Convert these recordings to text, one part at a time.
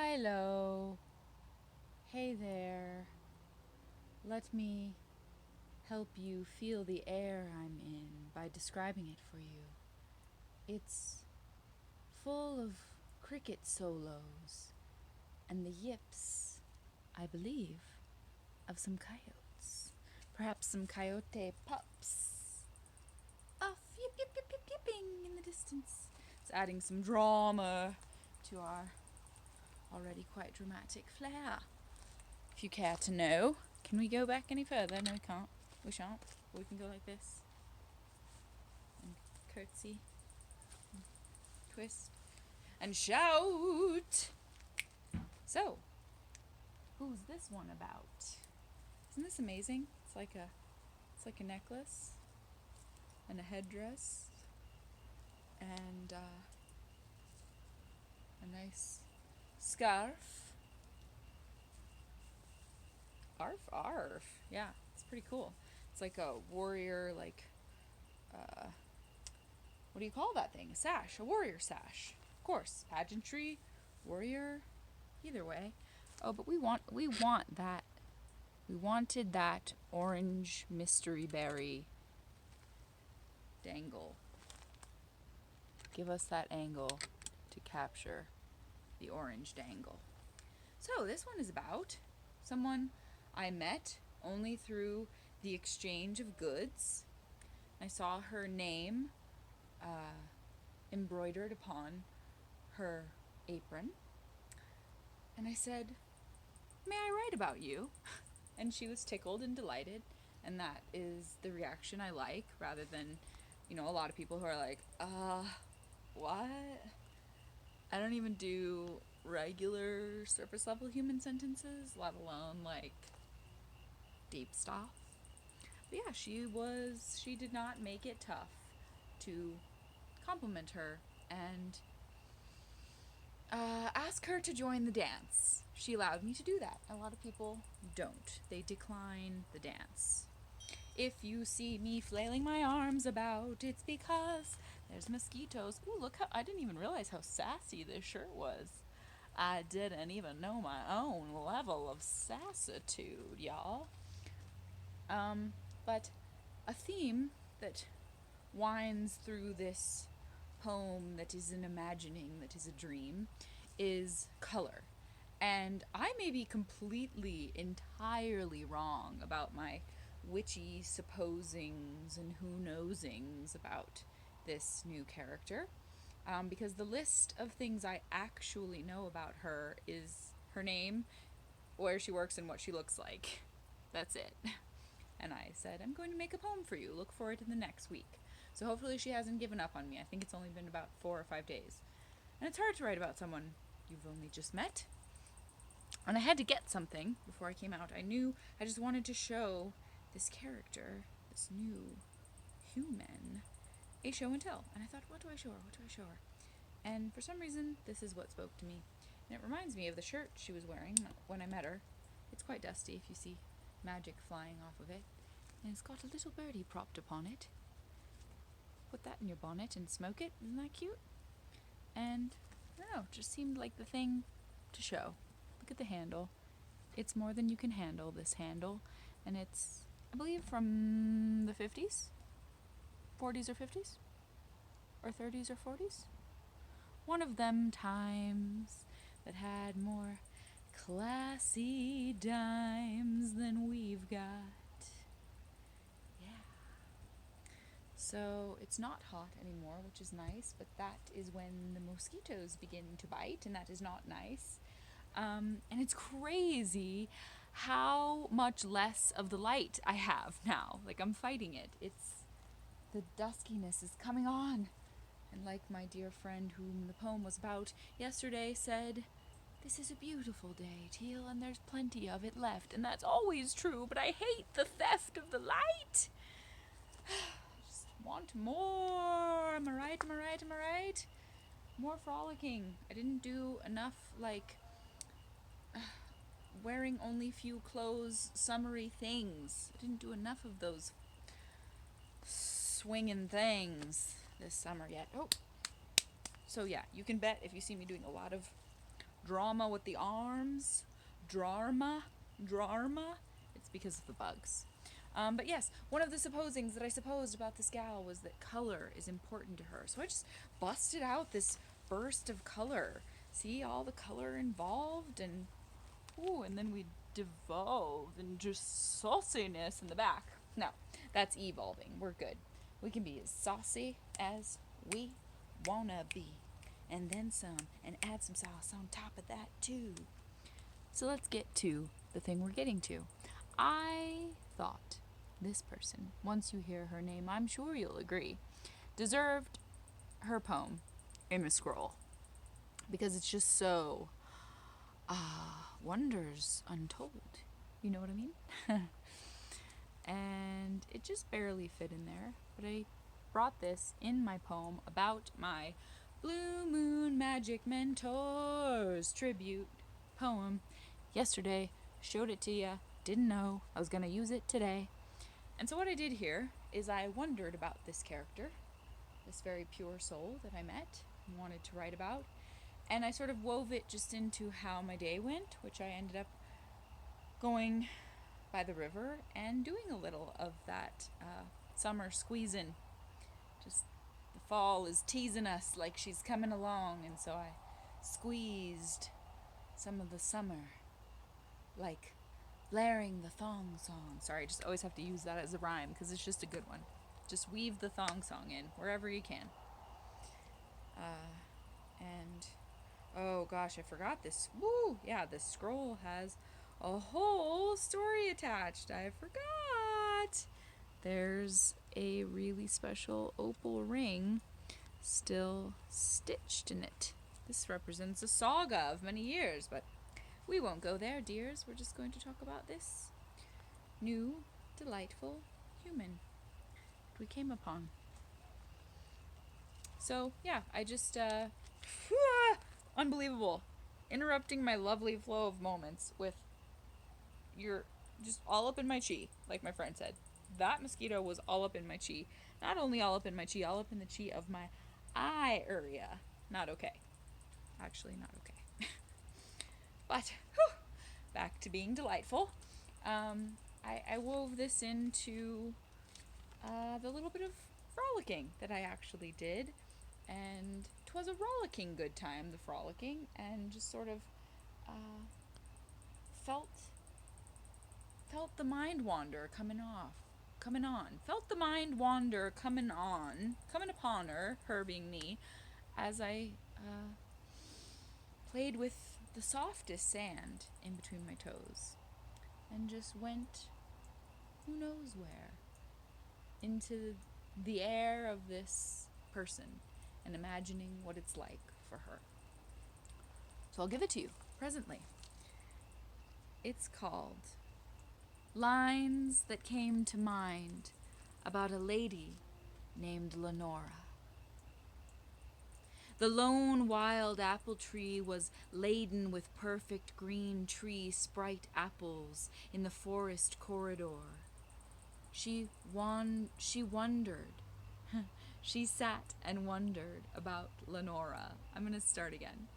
Hello. Hey there. Let me help you feel the air I'm in by describing it for you. It's full of cricket solos and the yips, I believe, of some coyotes. Perhaps some coyote pups. Off, yip, yip, yip, yip, yipping in the distance. It's adding some drama to our already quite dramatic flair. If you care to know. Can we go back any further? No, we can't. We shan't. We can go like this. And curtsy. And twist. And shout! So, who's this one about? Isn't this amazing? It's like a necklace and a headdress and a nice scarf. Arf, arf. Yeah, it's pretty cool. It's like a warrior, what do you call that thing? A sash, a warrior sash. Of course, pageantry, warrior, either way. Oh, but we want that. We wanted that orange mystery berry dangle. Give us that angle to capture the orange dangle. So, this one is about someone I met only through the exchange of goods. I saw her name embroidered upon her apron. And I said, "May I write about you?" And she was tickled and delighted. And that is the reaction I like, rather than, a lot of people who are like, what? I don't even do regular surface level human sentences, let alone like deep stuff. But yeah, she did not make it tough to compliment her and ask her to join the dance. She allowed me to do that. A lot of people don't. They decline the dance. If you see me flailing my arms about, it's because there's mosquitoes. Ooh, look how, I didn't even realize how sassy this shirt was. I didn't even know my own level of sassitude, y'all. But a theme that winds through this poem that is an imagining, that is a dream, is color. And I may be completely, entirely wrong about my witchy supposings and who knowsings about this new character. Because the list of things I actually know about her is her name, where she works, and what she looks like. That's it. And I said, I'm going to make a poem for you. Look for it in the next week. So hopefully she hasn't given up on me. I think it's only been about 4 or 5 days. And it's hard to write about someone you've only just met. And I had to get something before I came out. I just wanted to show this character, this new human, a show and tell. And I thought, what do I show her? What do I show her? And for some reason, this is what spoke to me. And it reminds me of the shirt she was wearing when I met her. It's quite dusty if you see magic flying off of it. And it's got a little birdie propped upon it. Put that in your bonnet and smoke it. Isn't that cute? And I don't know, it just seemed like the thing to show. Look at the handle. It's more than you can handle, this handle. And it's, I believe, from the 50s? 40s or 50s? Or 30s or 40s? One of them times that had more classy dimes than we've got. Yeah. So it's not hot anymore, which is nice, but that is when the mosquitoes begin to bite, and that is not nice. And it's crazy how much less of the light I have now. Like, I'm fighting it. The duskiness is coming on. And like my dear friend whom the poem was about yesterday said, this is a beautiful day, Teal, and there's plenty of it left. And that's always true, but I hate the theft of the light. I just want more. Am I right? Am I right? Am I right? More frolicking. I didn't do enough, wearing only few clothes, summery things. I didn't do enough of those swinging things this summer yet. Oh. So yeah, you can bet if you see me doing a lot of drama with the arms, drama. It's because of the bugs. But yes, one of the supposings that I supposed about this gal was that color is important to her. So I just busted out this burst of color. See all the color involved, and and then we devolved and just sauciness in the back. No, that's evolving. We're good. We can be as saucy as we wanna be. And then some, and add some sauce on top of that too. So let's get to the thing we're getting to. I thought this person, once you hear her name, I'm sure you'll agree, deserved her poem in a scroll. Because it's just so wonders untold. You know what I mean? And it just barely fit in there. But I brought this in my poem about my Blue Moon Magic Mentors tribute poem yesterday. Showed it to you. Didn't know I was going to use it today. And so what I did here is I wondered about this character, this very pure soul that I met and wanted to write about. And I sort of wove it just into how my day went, which I ended up going by the river and doing a little of that summer squeezing. Just the fall is teasing us like she's coming along, and so I squeezed some of the summer, like blaring the thong song. Sorry, I just always have to use that as a rhyme because it's just a good one. Just weave the thong song in wherever you can. And oh gosh, I forgot this. Yeah, this scroll has a whole story attached. I forgot. There's a really special opal ring still stitched in it. This represents a saga of many years, but we won't go there, dears. We're just going to talk about this new, delightful human that we came upon. So, yeah, I just, unbelievable. Interrupting my lovely flow of moments with you're just all up in my chi, like my friend said. That mosquito was all up in my chi. Not only all up in my chi, all up in the chi of my eye area. Not okay. Actually, not okay. But, back to being delightful. I wove this into the little bit of frolicking that I actually did. And 'twas a rollicking good time, the frolicking, and just sort of felt the mind wander coming on. Felt the mind wander coming upon her being me, as I played with the softest sand in between my toes, and just went who knows where, into the air of this person, and imagining what it's like for her. So I'll give it to you presently. It's called Lines That Came to Mind About a Lady Named LeNora. The lone wild apple tree was laden with perfect green tree sprite apples in the forest corridor. She wondered. She sat and wondered about LeNora. I'm going to start again.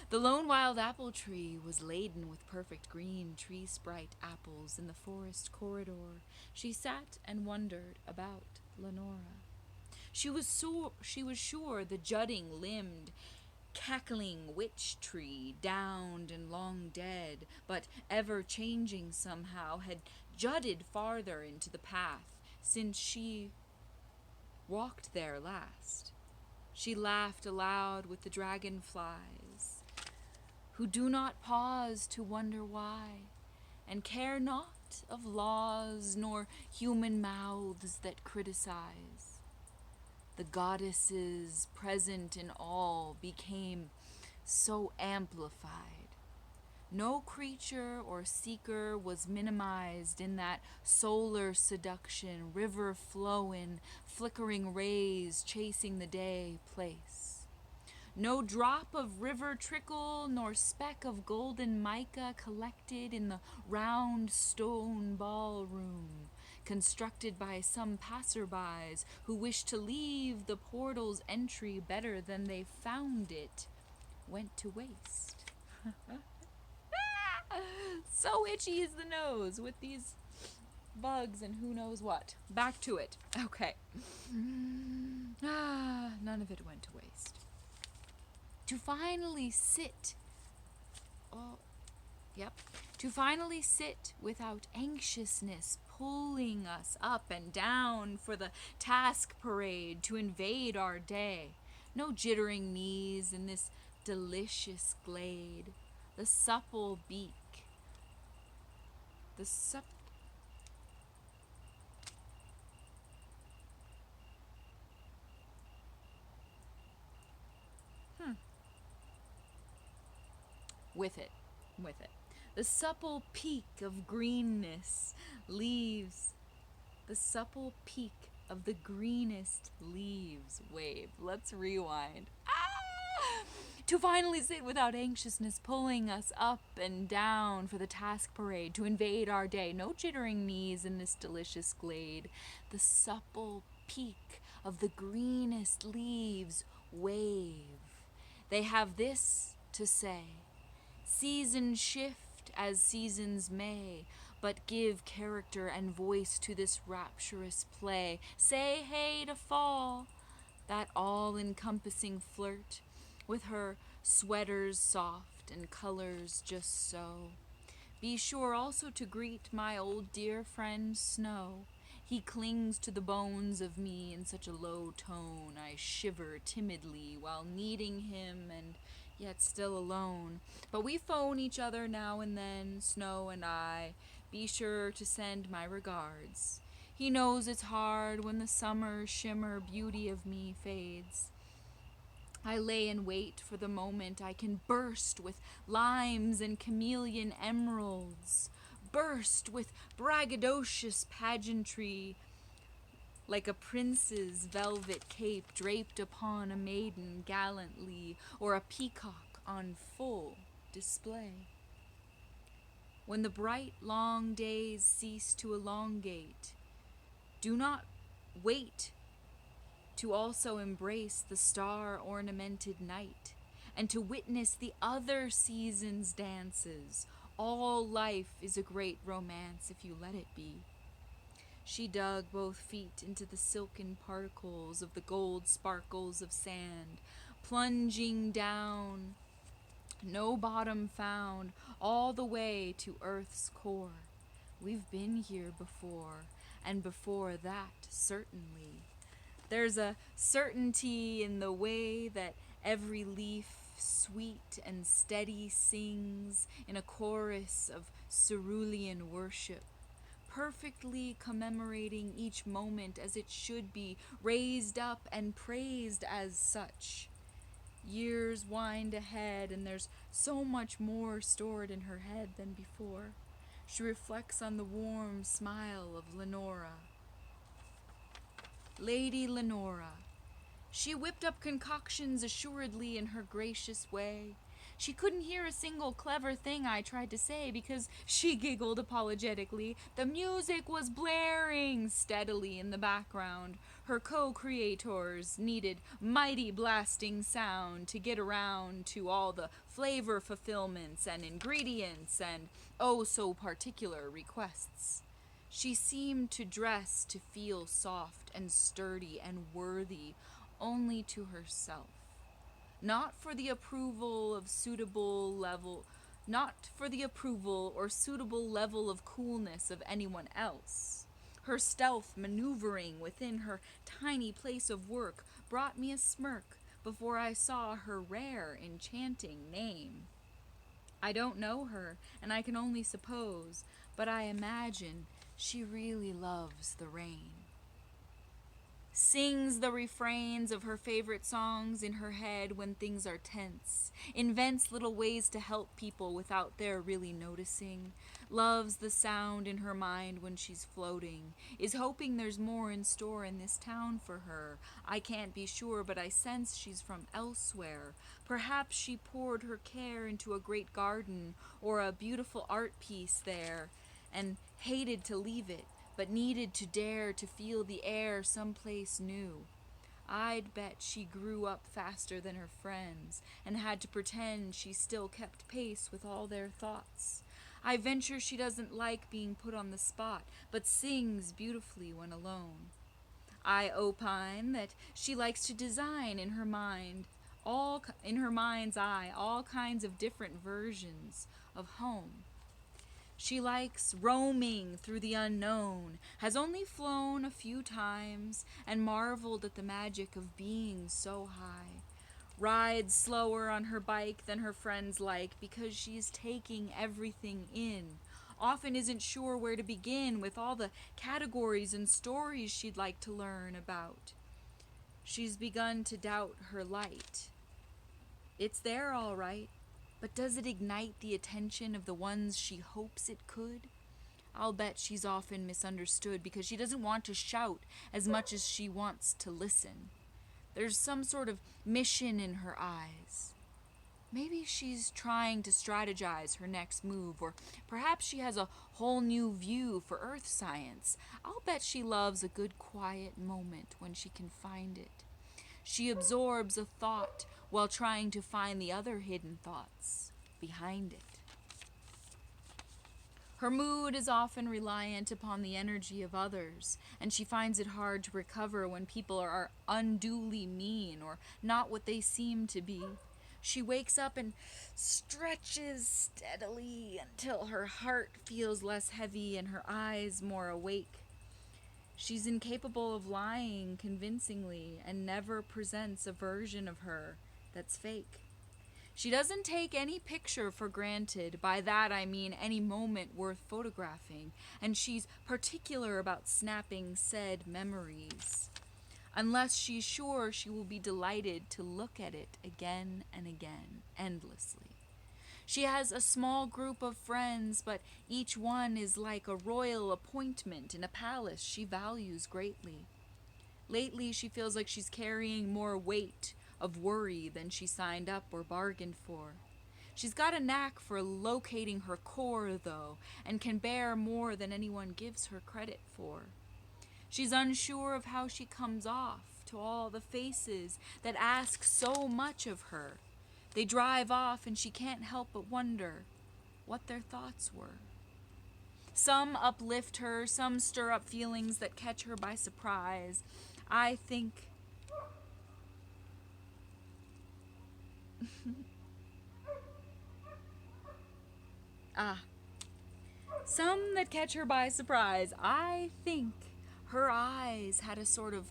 The lone wild apple tree was laden with perfect green tree sprite apples in the forest corridor. She sat and wondered about LeNora. She was sure the jutting limbed, cackling witch tree, downed and long dead, but ever changing somehow, had jutted farther into the path since she walked there last. She laughed aloud with the dragonflies, who do not pause to wonder why, and care not of laws nor human mouths that criticize. The goddesses present in all became so amplified. No creature or seeker was minimized in that solar seduction, river flowing, flickering rays chasing the day place. No drop of river trickle nor speck of golden mica collected in the round stone ballroom, constructed by some passerbys who wished to leave the portal's entry better than they found it, went to waste. So itchy is the nose with these bugs and who knows what. Back to it. Okay. None of it went to waste. To finally sit. Oh, yep. To finally sit without anxiousness pulling us up and down for the task parade to invade our day. No jittering knees in this delicious glade. The supple beak. The with it. With it. The supple peak of greenness leaves. The supple peak of the greenest leaves wave. Let's rewind. To finally sit without anxiousness pulling us up and down for the task parade to invade our day. No jittering knees in this delicious glade. The supple peak of the greenest leaves wave. They have this to say: seasons shift as seasons may, but give character and voice to this rapturous play. Say hey to fall, that all-encompassing flirt, with her sweaters soft and colors just so. Be sure also to greet my old dear friend Snow. He clings to the bones of me in such a low tone I shiver timidly while needing him and yet still alone. But we phone each other now and then, Snow and I. Be sure to send my regards. He knows it's hard when the summer shimmer beauty of me fades. I lay in wait for the moment I can burst with limes and chameleon emeralds, burst with braggadocious pageantry, like a prince's velvet cape draped upon a maiden gallantly, or a peacock on full display. When the bright long days cease to elongate, do not wait to also embrace the star-ornamented night, and to witness the other season's dances. All life is a great romance if you let it be. She dug both feet into the silken particles of the gold sparkles of sand, plunging down, no bottom found, all the way to Earth's core. We've been here before, and before that, certainly. There's a certainty in the way that every leaf, sweet and steady, sings in a chorus of cerulean worship, perfectly commemorating each moment as it should be, raised up and praised as such. Years wind ahead, and there's so much more stored in her head than before. She reflects on the warm smile of LeNora. Lady LeNora. She whipped up concoctions assuredly in her gracious way. She couldn't hear a single clever thing I tried to say because, she giggled apologetically, the music was blaring steadily in the background. Her co-creators needed mighty blasting sound to get around to all the flavor fulfillments and ingredients and oh so particular requests. She seemed to dress to feel soft and sturdy and worthy only to herself. Not for the approval of suitable level, not for the approval or suitable level of coolness of anyone else. Her stealth maneuvering within her tiny place of work brought me a smirk before I saw her rare, enchanting name. I don't know her, and I can only suppose, but I imagine she really loves the rain. Sings the refrains of her favorite songs in her head when things are tense, invents little ways to help people without their really noticing, loves the sound in her mind when she's floating, is hoping there's more in store in this town for her. I can't be sure, but I sense she's from elsewhere. Perhaps she poured her care into a great garden or a beautiful art piece there and hated to leave it, but needed to dare to feel the air someplace new. I'd bet she grew up faster than her friends and had to pretend she still kept pace with all their thoughts. I venture she doesn't like being put on the spot, but sings beautifully when alone. I opine that she likes to design in her mind's eye, all kinds of different versions of home. She likes roaming through the unknown, has only flown a few times, and marveled at the magic of being so high. Rides slower on her bike than her friends like because she's taking everything in. Often isn't sure where to begin with all the categories and stories she'd like to learn about. She's begun to doubt her light. It's there all right, but does it ignite the attention of the ones she hopes it could? I'll bet she's often misunderstood because she doesn't want to shout as much as she wants to listen. There's some sort of mission in her eyes. Maybe she's trying to strategize her next move, or perhaps she has a whole new view for earth science. I'll bet she loves a good quiet moment when she can find it. She absorbs a thought while trying to find the other hidden thoughts behind it. Her mood is often reliant upon the energy of others, and she finds it hard to recover when people are unduly mean or not what they seem to be. She wakes up and stretches steadily until her heart feels less heavy and her eyes more awake. She's incapable of lying convincingly and never presents a version of her that's fake. She doesn't take any picture for granted. By that I mean any moment worth photographing, and she's particular about snapping said memories, unless she's sure she will be delighted to look at it again and again, endlessly. She has a small group of friends, but each one is like a royal appointment in a palace she values greatly. Lately, she feels like she's carrying more weight of worry than she signed up or bargained for. She's got a knack for locating her core, though, and can bear more than anyone gives her credit for. She's unsure of how she comes off to all the faces that ask so much of her. They drive off and she can't help but wonder what their thoughts were. Some uplift her, some stir up feelings that catch her by surprise. I think some that catch her by surprise. I think her eyes had a sort of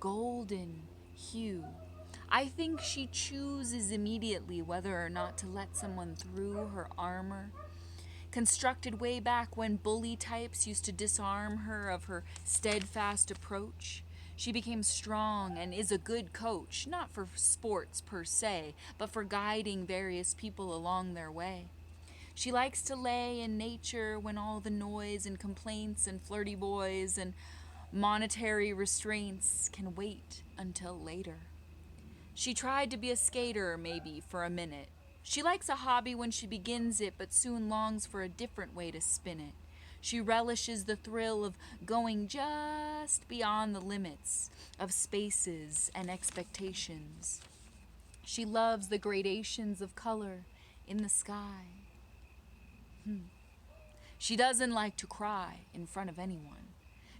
golden hue. I think she chooses immediately whether or not to let someone through her armor. Constructed way back when bully types used to disarm her of her steadfast approach, she became strong and is a good coach, not for sports per se, but for guiding various people along their way. She likes to lay in nature when all the noise and complaints and flirty boys and monetary restraints can wait until later. She tried to be a skater, maybe, for a minute. She likes a hobby when she begins it, but soon longs for a different way to spin it. She relishes the thrill of going just beyond the limits of spaces and expectations. She loves the gradations of color in the sky. She doesn't like to cry in front of anyone.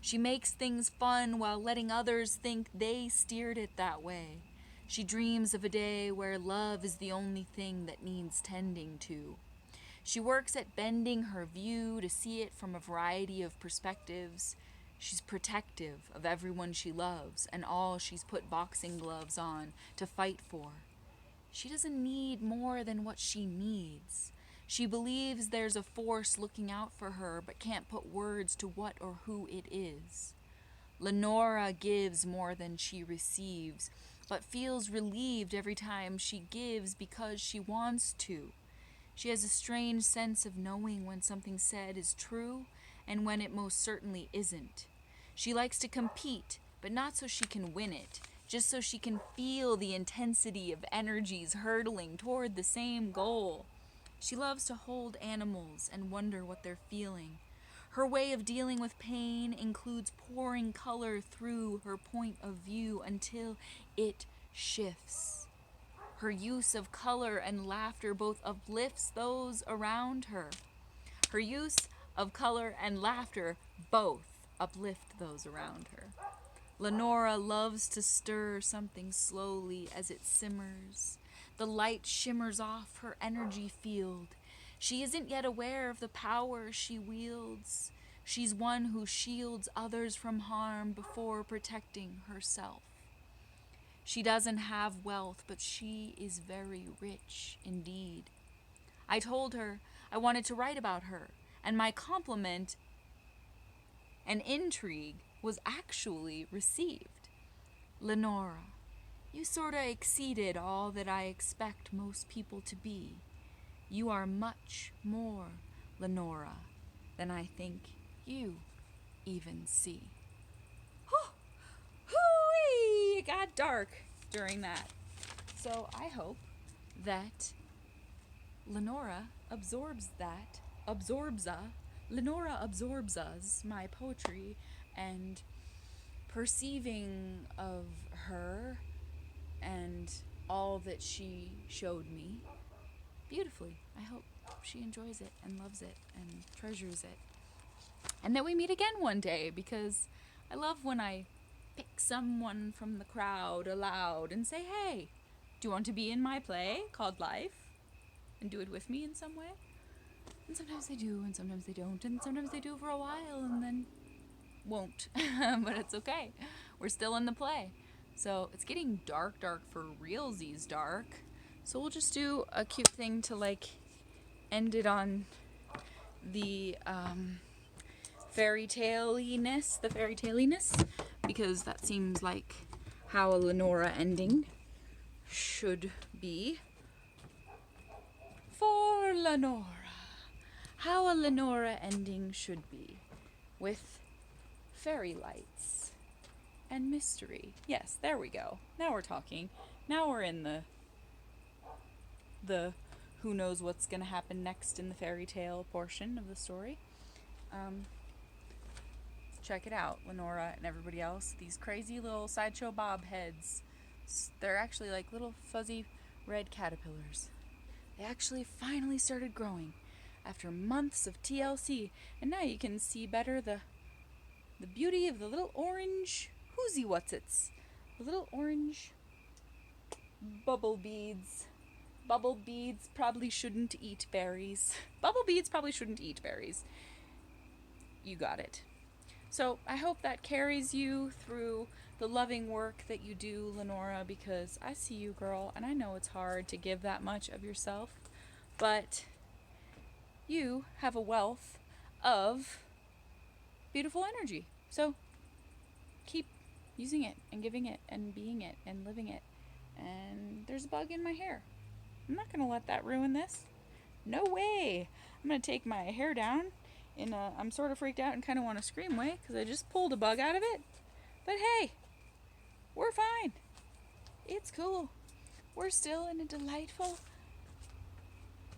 She makes things fun while letting others think they steered it that way. She dreams of a day where love is the only thing that needs tending to. She works at bending her view to see it from a variety of perspectives. She's protective of everyone she loves and all she's put boxing gloves on to fight for. She doesn't need more than what she needs. She believes there's a force looking out for her but can't put words to what or who it is. LeNora gives more than she receives, but feels relieved every time she gives because she wants to. She has a strange sense of knowing when something said is true and when it most certainly isn't. She likes to compete, but not so she can win it, just so she can feel the intensity of energies hurtling toward the same goal. She loves to hold animals and wonder what they're feeling. Her way of dealing with pain includes pouring color through her point of view until it shifts. Her use of color and laughter both uplifts those around her. Her use of color and laughter both uplift those around her. LeNora loves to stir something slowly as it simmers. The light shimmers off her energy field. She isn't yet aware of the power she wields. She's one who shields others from harm before protecting herself. She doesn't have wealth, but she is very rich indeed. I told her I wanted to write about her, and my compliment and intrigue was actually received. LeNora, you sorta exceeded all that I expect most people to be. You are much more, LeNora, than I think you even see. Hoo-wee! It got dark during that. So I hope that LeNora LeNora absorbs us, my poetry, and perceiving of her and all that she showed me beautifully. I hope she enjoys it and loves it and treasures it. And that we meet again one day, because I love when I pick someone from the crowd aloud and say, hey, do you want to be in my play called Life? And do it with me in some way? And sometimes they do, and sometimes they don't, and sometimes they do for a while and then won't. But it's okay. We're still in the play. So it's getting dark for realsies dark. So we'll just do a cute thing to like end it on the fairy tale-iness, because that seems like how a LeNora ending should be. For LeNora, how a LeNora ending should be, with fairy lights and mystery. Yes, there we go. Now we're talking. Now we're in the who knows what's gonna happen next in the fairy tale portion of the story. Check it out, LeNora and everybody else. These crazy little sideshow bob heads. They're actually like little fuzzy red caterpillars. They actually finally started growing after months of TLC, and now you can see better the beauty of the little orange whoozy whatsits. The little orange bubble beads. Bubble beads probably shouldn't eat berries. Bubble beads probably shouldn't eat berries. You got it. So I hope that carries you through the loving work that you do, LeNora, because I see you, girl, and I know it's hard to give that much of yourself, but you have a wealth of beautiful energy. So keep using it and giving it and being it and living it. And there's a bug in my hair. I'm not going to let that ruin this. No way. I'm going to take my hair down I'm sort of freaked out and kind of want to scream way because I just pulled a bug out of it. But hey, we're fine. It's cool. We're still in a delightful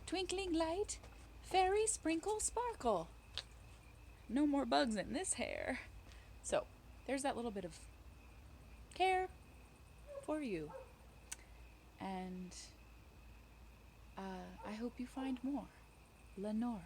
twinkling light, fairy sprinkle sparkle. No more bugs in this hair. So there's that little bit of care for you. And I hope you find more. LeNora.